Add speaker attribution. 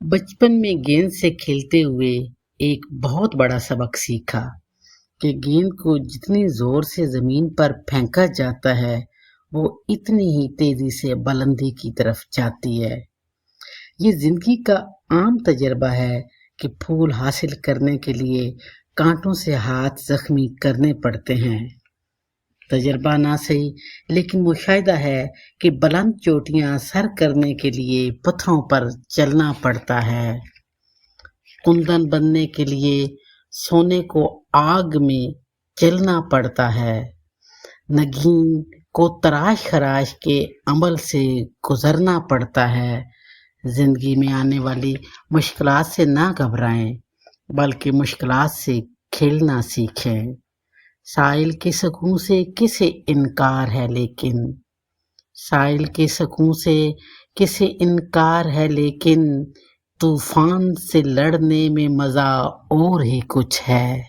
Speaker 1: بچپن میں گیند سے کھیلتے ہوئے ایک بہت بڑا سبق سیکھا کہ گیند کو جتنی زور سے زمین پر پھینکا جاتا ہے وہ اتنی ہی تیزی سے بلندی کی طرف جاتی ہے۔ یہ زندگی کا عام تجربہ ہے کہ پھول حاصل کرنے کے لیے کانٹوں سے ہاتھ زخمی کرنے پڑتے ہیں۔ تجربہ نہ صحیح لیکن مشاہدہ ہے کہ بلند چوٹیاں سر کرنے کے لیے پتھروں پر چلنا پڑتا ہے۔ کندن بننے کے لیے سونے کو آگ میں جلنا پڑتا ہے۔ نگین کو تراش خراش کے عمل سے گزرنا پڑتا ہے۔ زندگی میں آنے والی مشکلات سے نہ گھبرائیں بلکہ مشکلات سے کھیلنا سیکھیں۔ ساحل کے سکون سے کسے انکار ہے لیکن ساحل کے سکون سے کسے انکار ہے لیکن طوفان سے لڑنے میں مزہ اور ہی کچھ ہے۔